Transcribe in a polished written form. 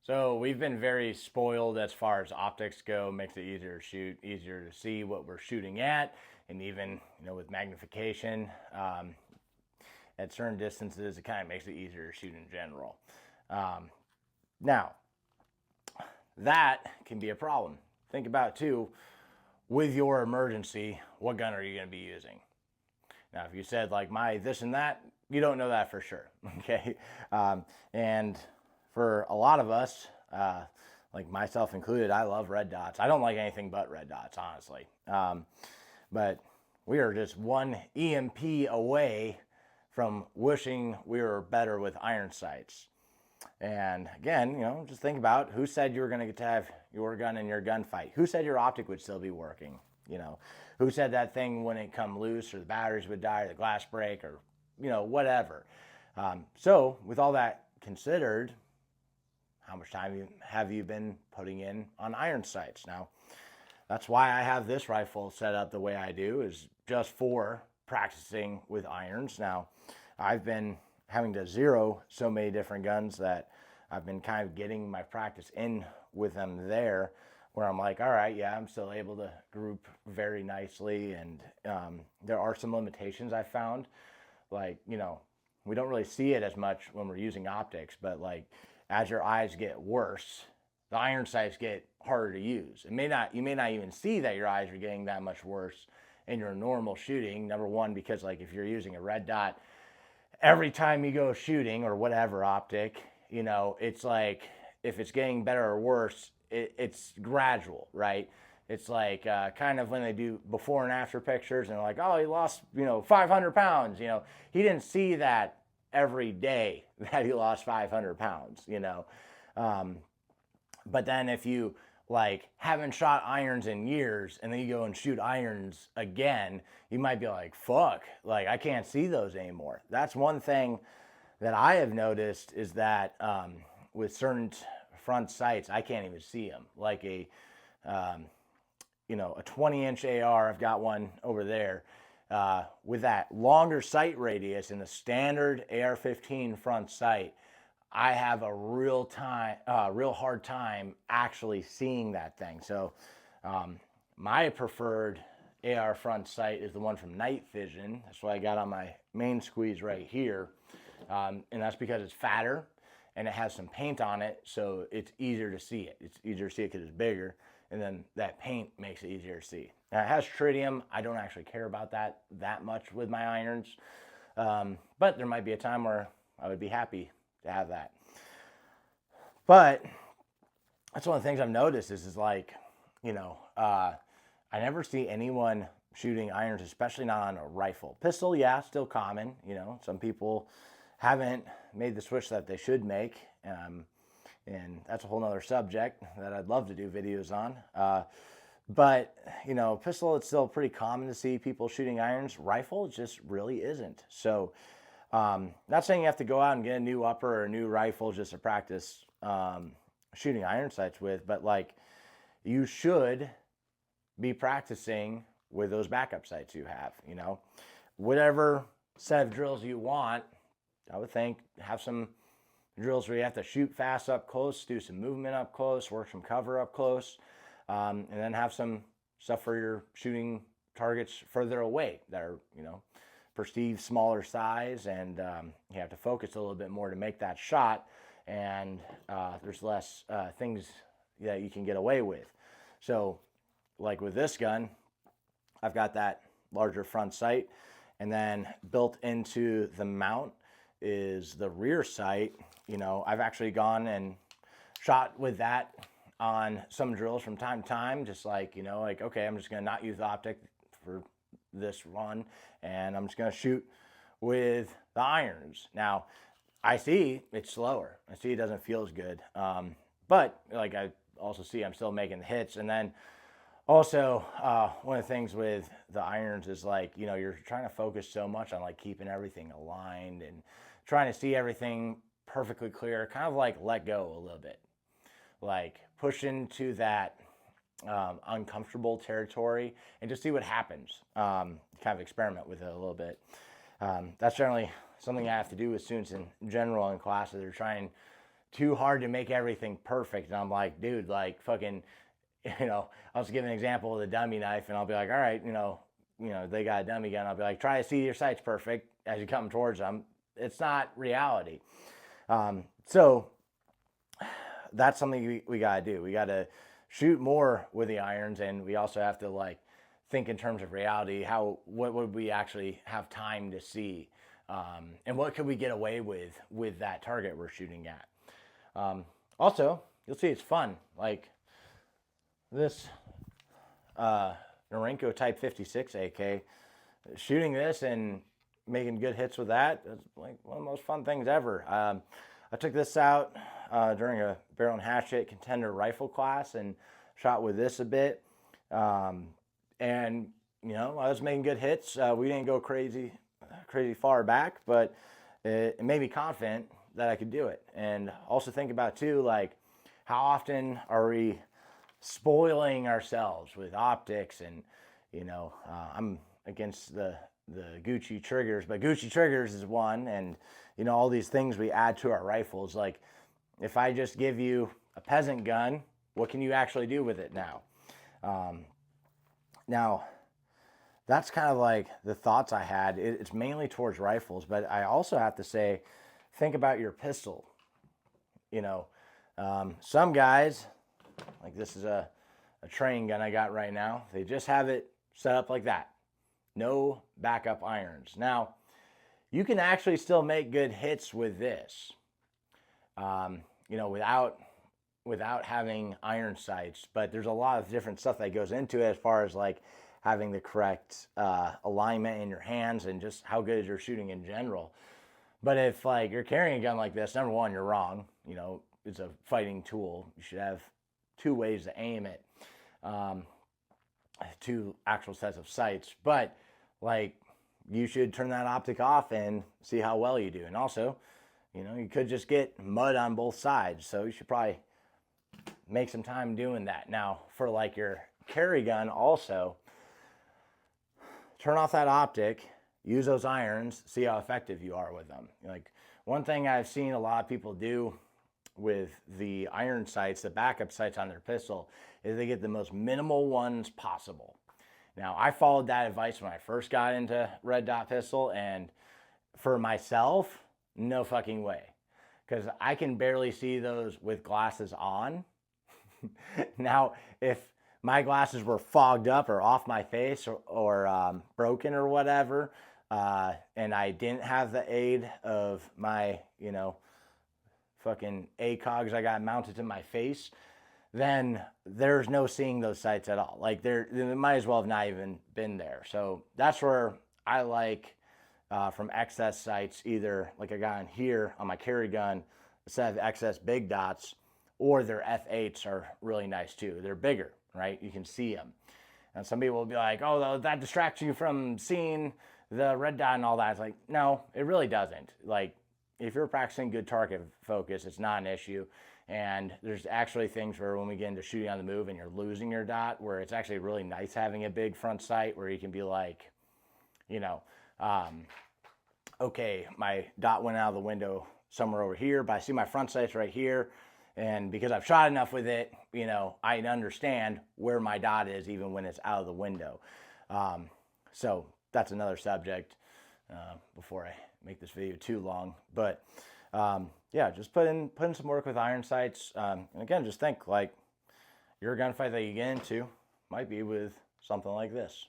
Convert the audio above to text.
So we've been very spoiled as far as optics go. Makes it easier to shoot, easier to see what we're shooting at, and even with magnification at certain distances, it kind of makes it easier to shoot in general. Um, Now that can be a problem. Think about too with your emergency. What gun are you going to be using? Now, if you said like my this and that, you don't know that for sure. Okay, and for a lot of us, like myself included, I love red dots. I don't like anything but red dots, honestly. But we are just one EMP away from wishing we were better with iron sights. And again, just think about who said you were going to get to have your gun in your gunfight. Who said your optic would still be working? Who said that thing wouldn't come loose, or the batteries would die, or the glass break, or whatever. So with all that considered, how much time have you been putting in on iron sights? Now, that's why I have this rifle set up the way I do, is just for practicing with irons. Now, I've been having to zero so many different guns that I've been kind of getting my practice in with them there, where I'm like, all right, yeah, I'm still able to group very nicely. And there are some limitations I found. Like, we don't really see it as much when we're using optics, but like as your eyes get worse, the iron sights get harder to use. You may not even see that your eyes are getting that much worse in your normal shooting. Number one, because like if you're using a red dot, every time you go shooting or whatever optic, it's like if it's getting better or worse, it's gradual, right? It's like kind of when they do before and after pictures and they're like, oh, he lost, 500 pounds. He didn't see that every day that he lost 500 pounds, But then if you like haven't shot irons in years and then you go and shoot irons again, you might be like, fuck, like I can't see those anymore. That's one thing that I have noticed, is that with certain front sights, I can't even see them. Like a 20-inch AR, I've got one over there, with that longer sight radius in the standard AR-15 front sight, I have a real hard time actually seeing that thing. So my preferred AR front sight is the one from Night Vision. That's what I got on my main squeeze right here. And that's because it's fatter and it has some paint on it, so it's easier to see it. It's easier to see it because it's bigger, and then that paint makes it easier to see. Now, it has tritium. I don't actually care about that much with my irons, but there might be a time where I would be happy to have that. But that's one of the things I've noticed is like, I never see anyone shooting irons, especially not on a rifle. Pistol, yeah, still common. Some people haven't made the switch that they should make, and that's a whole nother subject that I'd love to do videos on. But pistol, it's still pretty common to see people shooting irons. Rifle, it just really isn't. So not saying you have to go out and get a new upper or a new rifle just to practice shooting iron sights with, but like you should be practicing with those backup sights you have. Whatever set of drills you want, I would think have some drills where you have to shoot fast up close, do some movement up close, work some cover up close, and then have some stuff for your shooting targets further away that are perceived smaller size, and you have to focus a little bit more to make that shot, and there's less things that you can get away with. So like with this gun, I've got that larger front sight, and then built into the mount is the rear sight. I've actually gone and shot with that on some drills from time to time, just like, okay, I'm just going to not use the optic for this run, and I'm just going to shoot with the irons. Now, I see it's slower. I see it doesn't feel as good. But like I also see I'm still making the hits. And then also, one of the things with the irons is like, you're trying to focus so much on like keeping everything aligned and trying to see everything perfectly clear, kind of like let go a little bit, like push into that uncomfortable territory and just see what happens. Kind of experiment with it a little bit. That's generally something I have to do with students in general in class, that they're trying too hard to make everything perfect. And I'm like, dude, like fucking, I'll just give an example of the dummy knife, and I'll be like, all right, they got a dummy gun. I'll be like, try to see your sights perfect as you come towards them. It's not reality. So that's something we got to do. We got to shoot more with the irons, and we also have to like think in terms of reality. What would we actually have time to see, and what could we get away with that target we're shooting at? Also, you'll see it's fun. Like this Norinco Type 56 AK, shooting this and making good hits with that is like one of the most fun things ever. I took this out during a barrel and hatchet contender rifle class and shot with this a bit. And I was making good hits. We didn't go crazy far back, but it made me confident that I could do it. And also think about too, like how often are we spoiling ourselves with optics? And I'm against the Gucci triggers, but Gucci triggers is one, and all these things we add to our rifles. Like if I just give you a peasant gun, what can you actually do with it now? Now that's kind of like the thoughts I had. It's mainly towards rifles, but I also have to say, think about your pistol. Some guys, like this is a training gun I got right now, they just have it set up like that. No backup irons. Now, you can actually still make good hits with this, without having iron sights, but there's a lot of different stuff that goes into it as far as like having the correct alignment in your hands and just how good is your shooting in general. But if like you're carrying a gun like this, number one, you're wrong. It's a fighting tool. You should have two ways to aim it, two actual sets of sights. But like you should turn that optic off and see how well you do. And also, you could just get mud on both sides. So you should probably make some time doing that. Now for like your carry gun also, turn off that optic, use those irons, see how effective you are with them. Like one thing I've seen a lot of people do with the iron sights, the backup sights on their pistol, is they get the most minimal ones possible. Now I followed that advice when I first got into red dot pistol, and for myself, no fucking way. Because I can barely see those with glasses on. Now, if my glasses were fogged up or off my face or broken or whatever, and I didn't have the aid of my, fucking ACOGs I got mounted to my face, then there's no seeing those sights at all. Like they might as well have not even been there. So that's where I like from XS sights, either like I got in here on my carry gun, instead of XS big dots, or their F8s are really nice too. They're bigger, right? You can see them. And some people will be like, oh, that distracts you from seeing the red dot and all that. It's like, no, it really doesn't. Like if you're practicing good target focus, it's not an issue. And there's actually things where when we get into shooting on the move and you're losing your dot, where it's actually really nice having a big front sight where you can be like, okay, my dot went out of the window somewhere over here, but I see my front sight's right here. And because I've shot enough with it, I understand where my dot is even when it's out of the window. So that's another subject before I make this video too long. But yeah, just put in some work with iron sights. And again, just think like your gunfight that you get into might be with something like this.